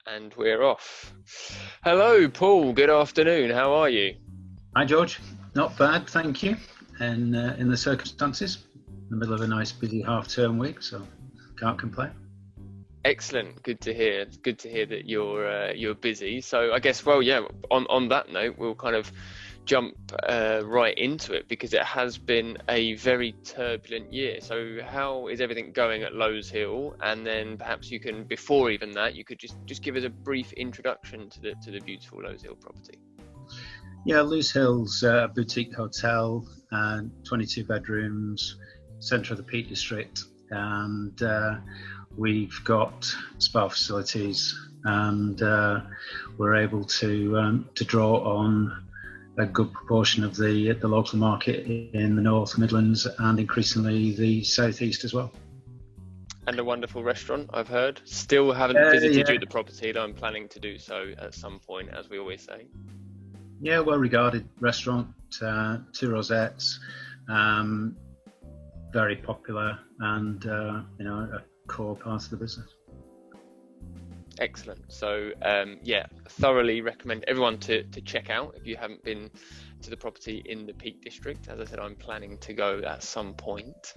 And we're off. Hello, Paul. Good afternoon. How are you? Hi, George. Not bad, thank you. And in the circumstances, in the middle of a nice busy half-term week, so can't complain. Excellent. Good to hear. It's good to hear that you're busy. So I guess, well, yeah. On that note, we'll kind of jump right into it because it has been a very turbulent year. So how is everything going at Losehill? And then perhaps you can, before even that, you could just give us a brief introduction to the beautiful Losehill property. Yeah, Losehill's a boutique hotel, 22 bedrooms, centre of the Peak District, and we've got spa facilities, and we're able to draw on a good proportion of the local market in the North Midlands and increasingly the South East as well. And a wonderful restaurant, I've heard. Still haven't visited you at the property, though I'm planning to do so at some point, as we always say. Yeah, well-regarded restaurant, two rosettes, very popular, and a core part of the business. Excellent. So yeah, thoroughly recommend everyone to check out if you haven't been to the property in the Peak District. As I said, I'm planning to go at some point.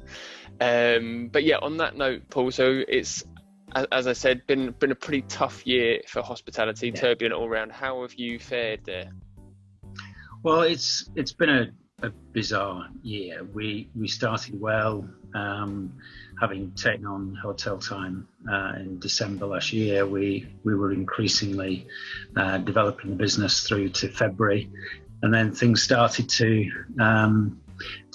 But yeah, on that note, Paul, so it's, as I said, been a pretty tough year for hospitality, turbulent all around. How have you fared there? Well, it's been a bizarre year. We started well, having taken on HotelTime in December last year. We were increasingly developing the business through to February, and then things started to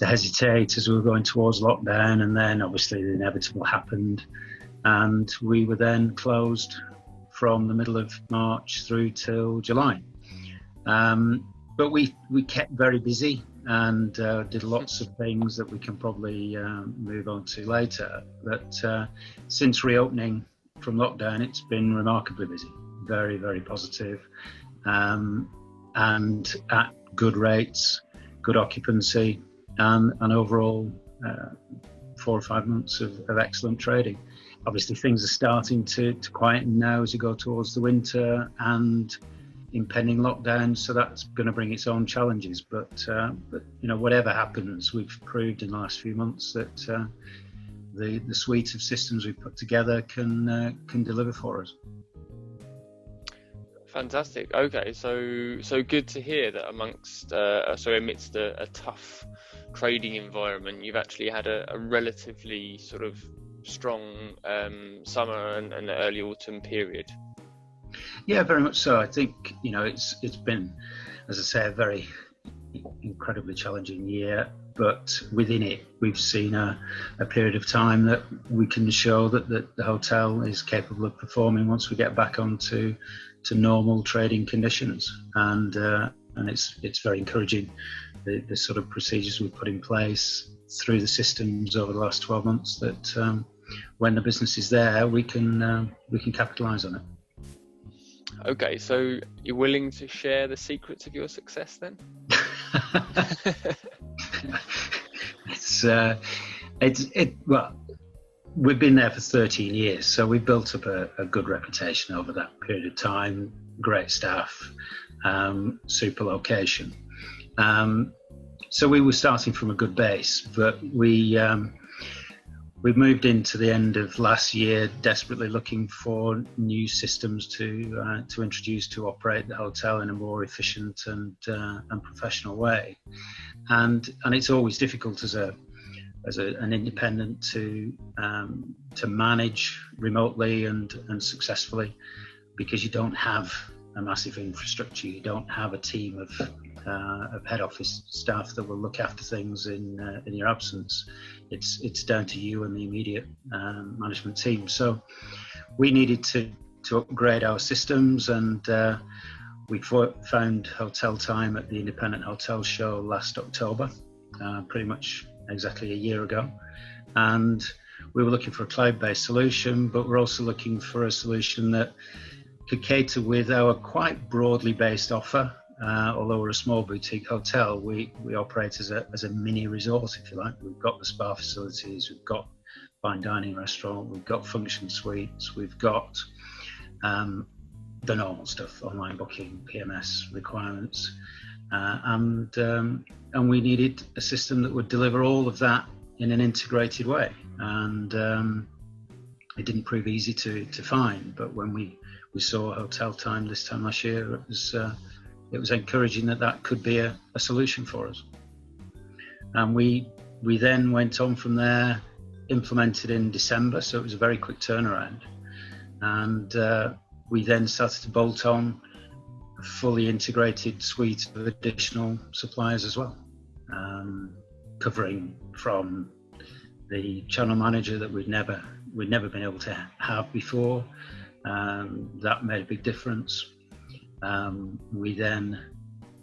hesitate as we were going towards lockdown, and then obviously the inevitable happened, and we were then closed from the middle of March through till July. But we kept very busy and did lots of things that we can probably move on to later. But since reopening from lockdown, it's been remarkably busy, very, very positive, and at good rates, good occupancy, and overall 4 or 5 months of excellent trading. Obviously, things are starting to quieten now as you go towards the winter and impending lockdown, so that's going to bring its own challenges. But whatever happens, we've proved in the last few months that the suite of systems we've put together can deliver for us. Fantastic. Okay, so good to hear that amidst a tough trading environment, you've actually had a relatively sort of strong summer and early autumn period. Yeah, very much so. I think it's been, as I say, a very incredibly challenging year, but within it we've seen a period of time that we can show that the hotel is capable of performing once we get back onto normal trading conditions, and it's very encouraging, the sort of procedures we've put in place through the systems over the last 12 months that when the business is there we can capitalise on it. Okay, so you're willing to share the secrets of your success then? Well, we've been there for 13 years, so we've built up a good reputation over that period of time. Great staff, super location. So we were starting from a good base, but we've moved into the end of last year desperately looking for new systems to introduce to operate the hotel in a more efficient and professional way. And it's always difficult as an independent to manage remotely and successfully, because you don't have a massive infrastructure. You don't have a team of head office staff that will look after things in your absence. It's down to you and the immediate management team. So we needed to upgrade our systems, and we found HotelTime at the Independent Hotel Show last October, pretty much exactly a year ago. And we were looking for a cloud-based solution, but we're also looking for a solution that could cater with our quite broadly based offer. Although we're a small boutique hotel, we operate as a mini resort, if you like. We've got the spa facilities, we've got fine dining restaurant, we've got function suites, we've got the normal stuff, online booking, PMS requirements, and we needed a system that would deliver all of that in an integrated way. And it didn't prove easy to find, but when we saw HotelTime this time last year, it was encouraging that could be a solution for us. And we then went on from there, implemented in December, so it was a very quick turnaround. And we then started to bolt on a fully integrated suite of additional suppliers as well, covering from the channel manager that we'd never been able to have before. That made a big difference. We then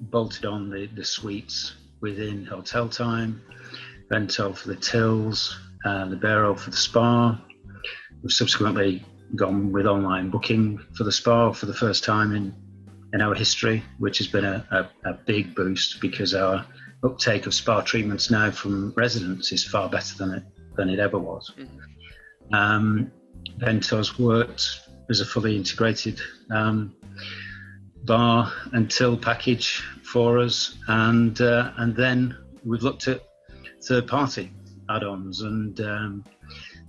bolted on the suites within HotelTime, Vento for the tills, the Libero for the spa. We've subsequently gone with online booking for the spa for the first time in our history, which has been a big boost, because our uptake of spa treatments now from residents is far better than it ever was. Vento's worked as a fully integrated bar and till package for us, and then we've looked at third-party add-ons, and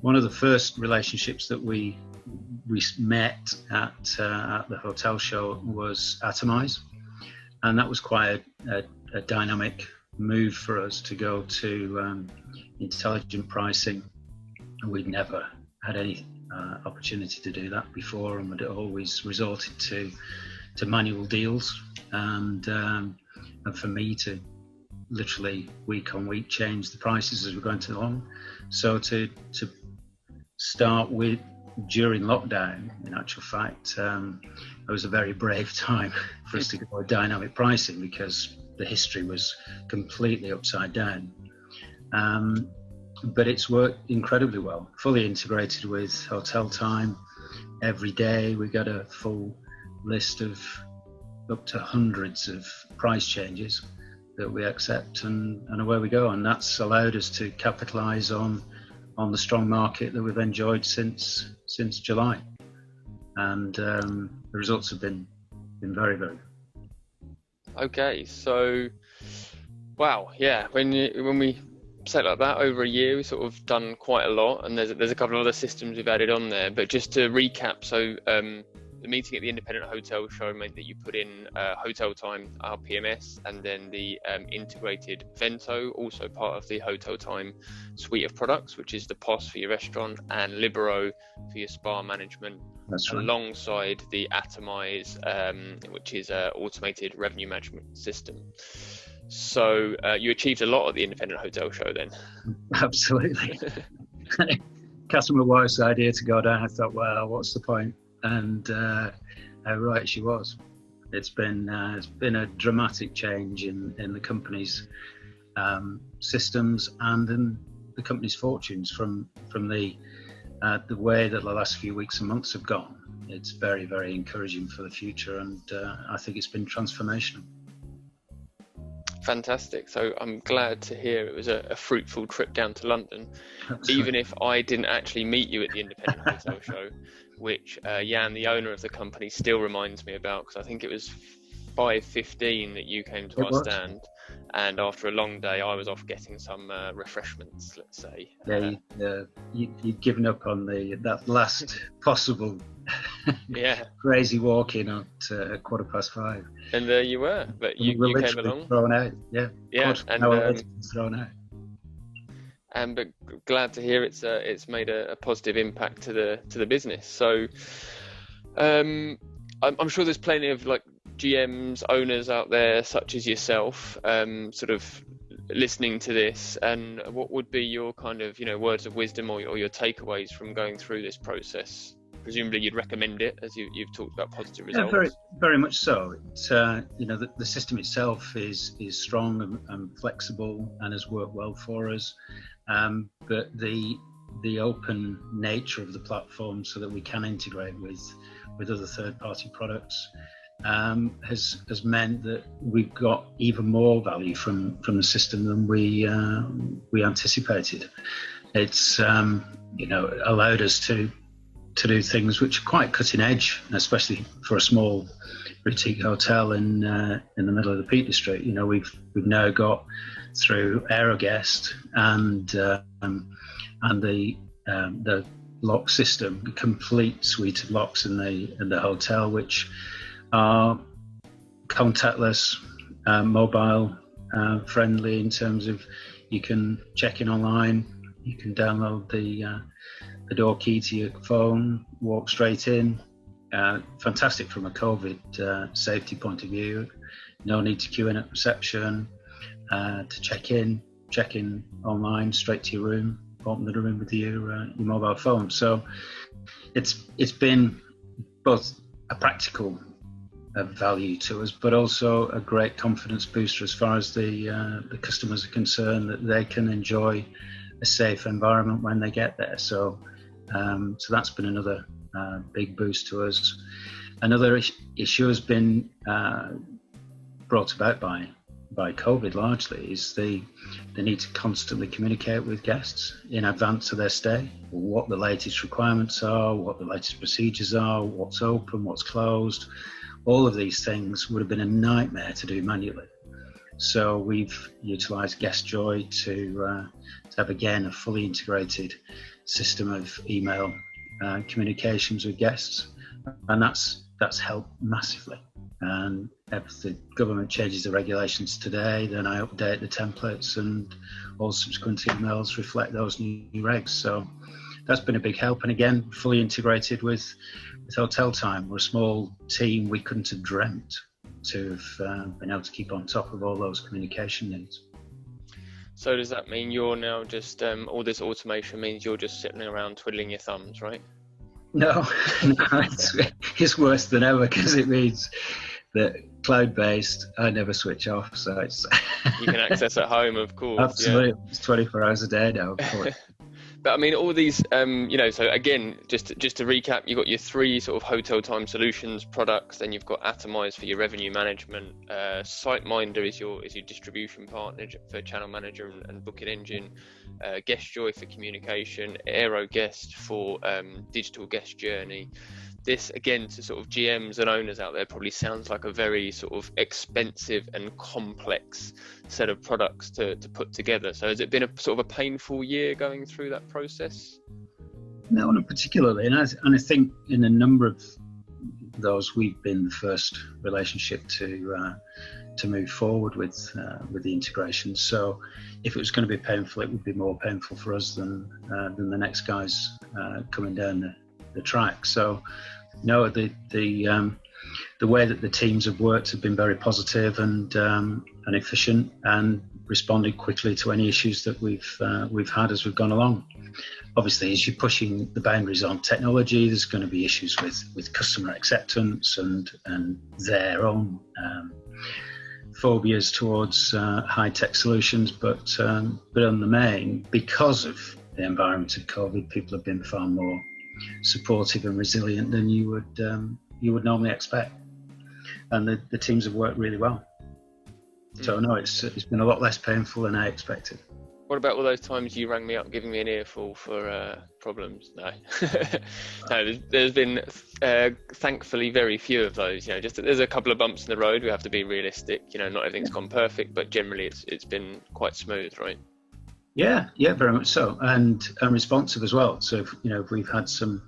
one of the first relationships that we met at the hotel show was Atomize, and that was quite a dynamic move for us to go to intelligent pricing. We'd never had any opportunity to do that before, and we'd always resorted to manual deals, and for me to literally week on week change the prices as we're going along. So to start with during lockdown, in actual fact, it was a very brave time for us to go with dynamic pricing, because the history was completely upside down. But it's worked incredibly well, fully integrated with HotelTime. Every day we got a full list of up to hundreds of price changes that we accept, and away we go. And that's allowed us to capitalise on the strong market that we've enjoyed since July. And the results have been very, very good. Okay, so wow, yeah. When we set like that over a year, we've sort of done quite a lot, and there's a couple of other systems we've added on there. But just to recap, so the meeting at the Independent Hotel Show meant that you put in HotelTime, our PMS, and then the integrated Vento, also part of the HotelTime suite of products, which is the POS for your restaurant and Libero for your spa management. That's right. Alongside the Atomize, which is an automated revenue management system. So you achieved a lot at the Independent Hotel Show then. Absolutely. Customer wife's idea to go down, I thought, well, what's the point? And right she was. It's been a dramatic change in the company's systems and in the company's fortunes from the way that the last few weeks and months have gone. It's very, very encouraging for the future, and I think it's been transformational. Fantastic. So I'm glad to hear it was a fruitful trip down to London. Absolutely. Even if I didn't actually meet you at the Independent Hotel Show, which Jan, the owner of the company, still reminds me about, because I think it was 5:15 that you came to our stand, and after a long day I was off getting some refreshments, let's say. Yeah, you'd given up on that last possible crazy walk in at 5:15. And there you were, but you came along. Thrown out, yeah, and thrown out. But glad to hear it's made a positive impact to the business. So I'm sure there's plenty of like GMs, owners out there such as yourself, sort of listening to this, and what would be your kind of words of wisdom or your takeaways from going through this process? Presumably you'd recommend it, as you've talked about positive results. Yeah, very much so. It's, the system itself is strong and flexible and has worked well for us. But the open nature of the platform, so that we can integrate with other third-party products, has meant that we've got even more value from the system than we anticipated. It's allowed us to to do things which are quite cutting edge, especially for a small boutique hotel in the middle of the Peak District. You know, we've now got through Aeroguest and the lock system, a complete suite of locks in the hotel, which are contactless, mobile friendly, in terms of you can check in online, you can download the door key to your phone, walk straight in. Fantastic from a COVID safety point of view. No need to queue in at reception to check in online, straight to your room, open the room with your mobile phone. So it's been both a practical value to us, but also a great confidence booster as far as the customers are concerned, that they can enjoy a safe environment when they get there. So that's been another big boost to us. Another issue has been brought about by COVID largely, is the need to constantly communicate with guests in advance of their stay, what the latest requirements are, what the latest procedures are, what's open, what's closed. All of these things would have been a nightmare to do manually. So we've utilised GuestJoy to have, again, a fully integrated system of email communications with guests, and that's helped massively. And if the government changes the regulations today, then I update the templates, and all subsequent emails reflect those new regs. So that's been a big help. And again, fully integrated with HotelTime. We're a small team. We couldn't have dreamt to have been able to keep on top of all those communication needs. So does that mean you're now just, all this automation means you're just sitting around twiddling your thumbs, right? No, it's worse than ever, because it means that cloud-based, I never switch off. So it's you can access at home, of course. Absolutely, yeah. It's 24 hours a day now. But I mean, all these, so again, just to recap, you've got your three sort of HotelTime solutions products, then you've got Atomize for your revenue management, SiteMinder is your distribution partner for channel manager and booking engine, GuestJoy for communication, Aeroguest for digital guest journey. This, again, to sort of GMs and owners out there, probably sounds like a very sort of expensive and complex set of products to put together. So has it been a sort of a painful year going through that process? No, not particularly. And I think in a number of those, we've been the first relationship to move forward with the integration. So if it was going to be painful, it would be more painful for us than the next guys coming down the track. So no, the way that the teams have worked have been very positive and efficient, and responded quickly to any issues that we've had as we've gone along. Obviously, as you're pushing the boundaries on technology, there's going to be issues with customer acceptance and their own phobias towards high-tech solutions, but on the main, because of the environment of COVID, people have been far more supportive and resilient than you would normally expect, and the teams have worked really well. So no, it's been a lot less painful than I expected. What about all those times you rang me up giving me an earful for problems? No, no. There's been thankfully very few of those. There's a couple of bumps in the road. We have to be realistic. Not everything's gone perfect, but generally it's been quite smooth, right? Yeah, very much so, and responsive as well. So if we've had some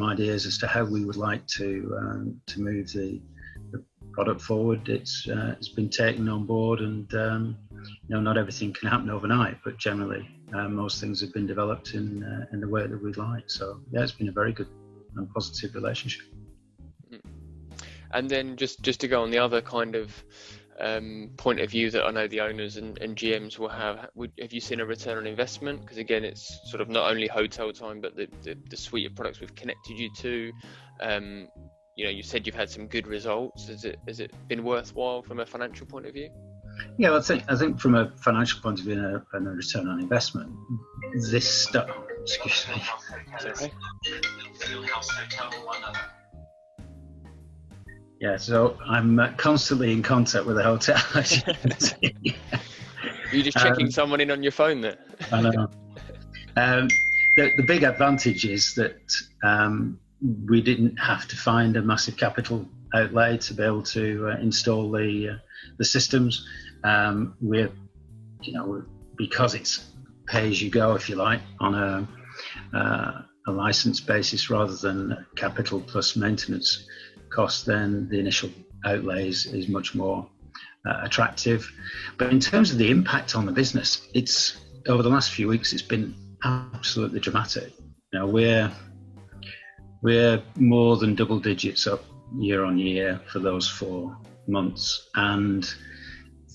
ideas as to how we would like to move the product forward, it's been taken on board, and not everything can happen overnight, but generally most things have been developed in the way that we'd like. So yeah, it's been a very good and positive relationship. And then just to go on the other kind of point of view that I know the owners and GMs will have you seen a return on investment? Because again, it's sort of not only HotelTime, but the suite of products we've connected you to. You said you've had some good results. Has it been worthwhile from a financial point of view? Yeah, I think from a financial point of view and a return on investment, this stuff. Excuse me. Sorry. Yeah, so I'm constantly in contact with the hotel. You're just checking someone in on your phone there. I know. the big advantage is that we didn't have to find a massive capital outlay to be able to install the systems. We're, because it's pay as you go, if you like, on a license basis rather than capital plus maintenance cost, then the initial outlay is much more attractive. But in terms of the impact on the business, it's over the last few weeks, it's been absolutely dramatic. We're more than double digits up year on year for those 4 months, and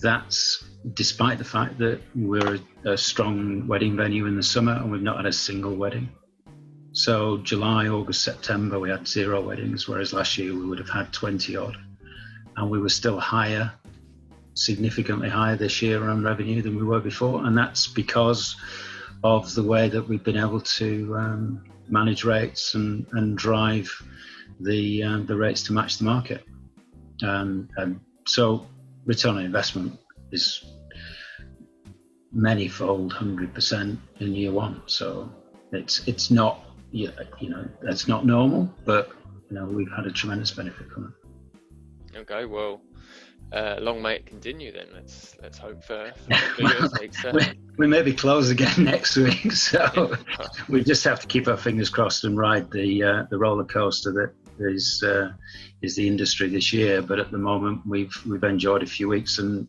that's despite the fact that we're a strong wedding venue in the summer and we've not had a single wedding. So July, August, September, we had 0 weddings, whereas last year we would have had 20 odd, and we were still higher, significantly higher this year on revenue than we were before. And that's because of the way that we've been able to manage rates and drive the rates to match the market. And so return on investment is manyfold, 100% in year one. So it's not, that's not normal, but we've had a tremendous benefit from it. Okay, well, long may it continue then. Let's hope for your sake. We may be closed again next week, so we just have to keep our fingers crossed and ride the roller coaster that is the industry this year. But at the moment, we've enjoyed a few weeks, and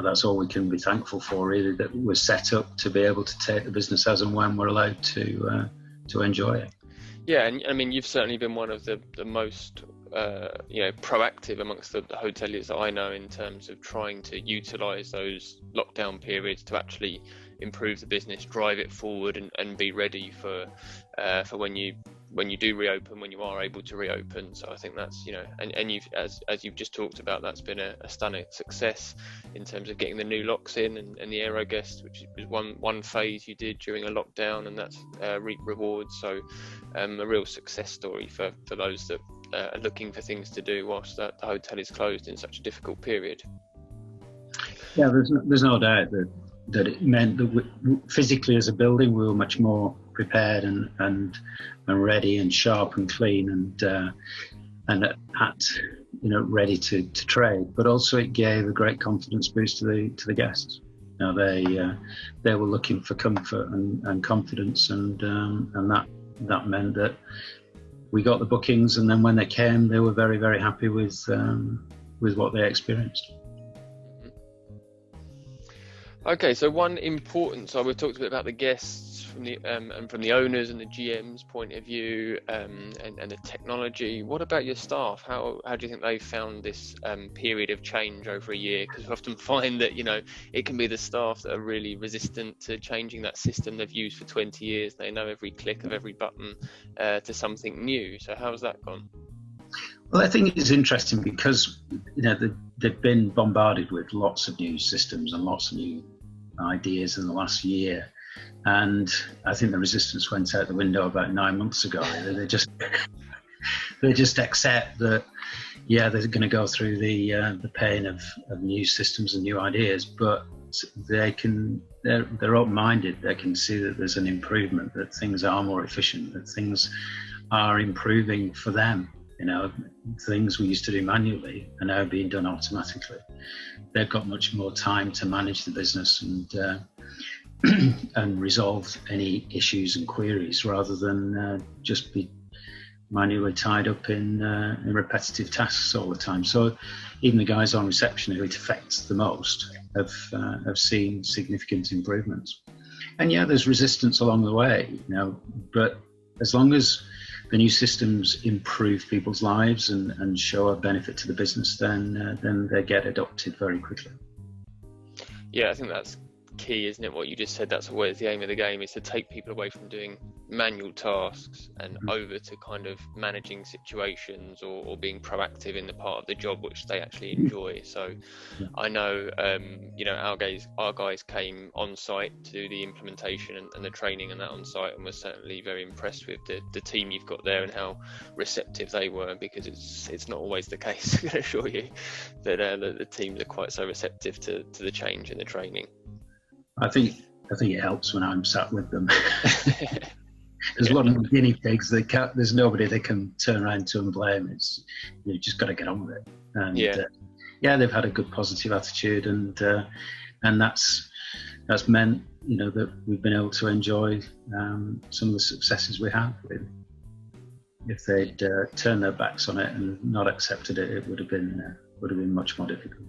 that's all we can be thankful for, really, that we're set up to be able to take the business as and when we're allowed to enjoy it. Yeah, and I mean, you've certainly been one of the most proactive amongst the hoteliers that I know in terms of trying to utilise those lockdown periods to actually improve the business, drive it forward, and be ready for when you do reopen, when you are able to reopen. So I think that's, and you've, as you've just talked about, that's been a stunning success in terms of getting the new locks in and the aero guest, which was one phase you did during a lockdown, and that's reaped rewards. So a real success story for those that are looking for things to do whilst the hotel is closed in such a difficult period. Yeah, there's no doubt that it meant that physically as a building we were much more prepared and ready and sharp and clean and ready to trade. But also it gave a great confidence boost to the guests. Now they were looking for comfort and confidence, and that meant that we got the bookings, and then when they came, they were very, very happy with what they experienced. Okay, so so we've talked a bit about the guests from the and from the owners and the GM's point of view, and the technology. What about your staff? How do you think they found this period of change over a year? Because we often find that it can be the staff that are really resistant to changing that system they've used for 20 years. They know every click of every button to something new. So how's that gone? Well, I think it's interesting because they've been bombarded with lots of new systems and lots of new ideas in the last year, and I think the resistance went out the window about 9 months ago. They just accept that, they're going to go through the pain of new systems and new ideas, but they're open-minded. They can see that there's an improvement, that things are more efficient, that things are improving for them. Things we used to do manually are now being done automatically. They've got much more time to manage the business and resolve any issues and queries, rather than just be manually tied up in repetitive tasks all the time. So even the guys on reception who it affects the most have seen significant improvements. And there's resistance along the way, but as long as the new systems improve people's lives and show a benefit to the business, then they get adopted very quickly. Yeah, I think that's key, isn't it? What you just said, that's always the aim of the game, is to take people away from doing manual tasks and over to kind of managing situations or being proactive in the part of the job which they actually enjoy. So I know our guys came on site to do the implementation and the training and that on site, and was certainly very impressed with the team you've got there and how receptive they were, because it's not always the case, I can assure you, that the teams are quite so receptive to the change in the training. I think I think it helps when I'm sat with them. There's one of the guinea pigs. There's nobody they can turn around to and blame. You've just got to get on with it. And they've had a good positive attitude, and that's meant that we've been able to enjoy some of the successes we have. If they'd turned their backs on it and not accepted it, it would have been much more difficult.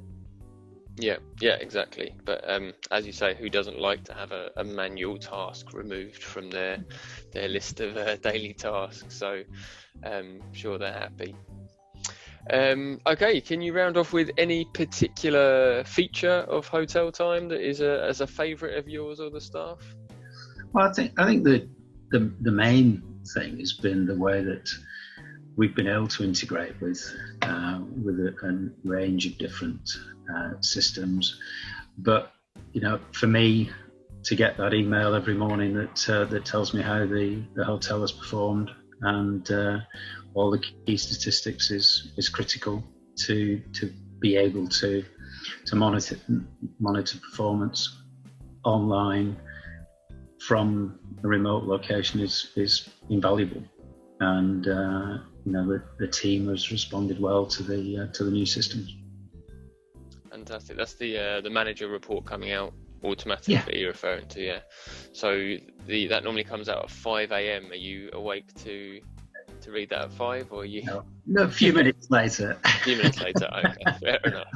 Yeah, exactly. But as you say, who doesn't like to have a manual task removed from their list of daily tasks? So sure they're happy. Okay, can you round off with any particular feature of HotelTime that is as a favourite of yours or the staff? Well, I think the main thing has been the way that we've been able to integrate with a range of different systems. But for me, to get that email every morning that tells me how the hotel has performed and all the key statistics is critical to be able to monitor performance online from a remote location is invaluable. And the team has responded well to the new systems. Fantastic. That's the manager report coming out automatically that you're referring to, yeah. So that normally comes out at 5 a.m. Are you awake to read that at 5, or are you? No, a few minutes later. A few minutes later. Okay, fair enough.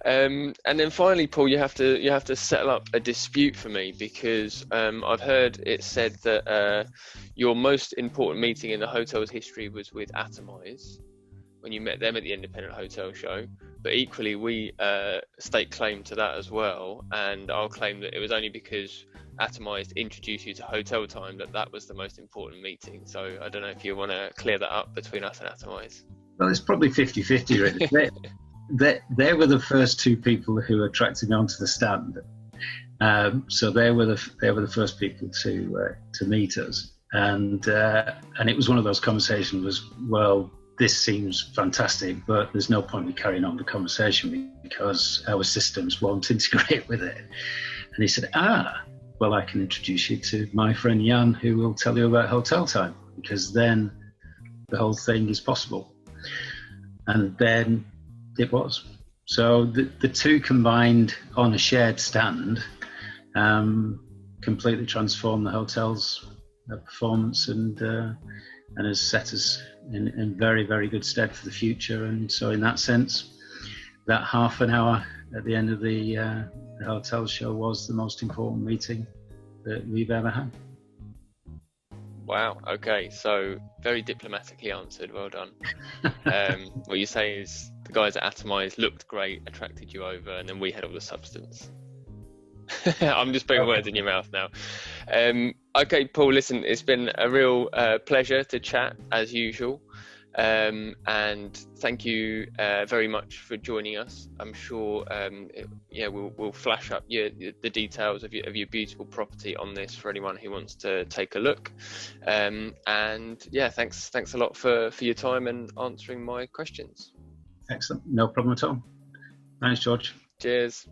And then finally, Paul, you have to settle up a dispute for me, because I've heard it said that your most important meeting in the hotel's history was with Atomize when you met them at the Independent Hotel Show. But equally, we stake claim to that as well, and I'll claim that it was only because Atomize introduced you to HotelTime that was the most important meeting. So I don't know if you want to clear that up between us and Atomize. Well, it's probably 50-50 really. They were the first two people who attracted me onto the stand, so they were the first people to meet us, and it was one of those conversations. Was, well, this seems fantastic, but there's no point in carrying on the conversation because our systems won't integrate with it. And he said, well, I can introduce you to my friend Jan, who will tell you about HotelTime, because then the whole thing is possible. And then it was. So the two combined on a shared stand completely transformed the hotel's performance and has set us in very, very good stead for the future. And so in that sense, that half an hour at the end of the hotel show was the most important meeting that we've ever had. Wow, okay, so very diplomatically answered, well done. What you say is the guys at Atomize looked great, attracted you over, and then we had all the substance. I'm just putting words in your mouth now. Okay, Paul, listen, it's been a real pleasure to chat as usual. And thank you very much for joining us. I'm sure we'll flash up the details of your beautiful property on this for anyone who wants to take a look. And yeah, thanks a lot for your time and answering my questions. Excellent, no problem at all. Thanks, George. Cheers.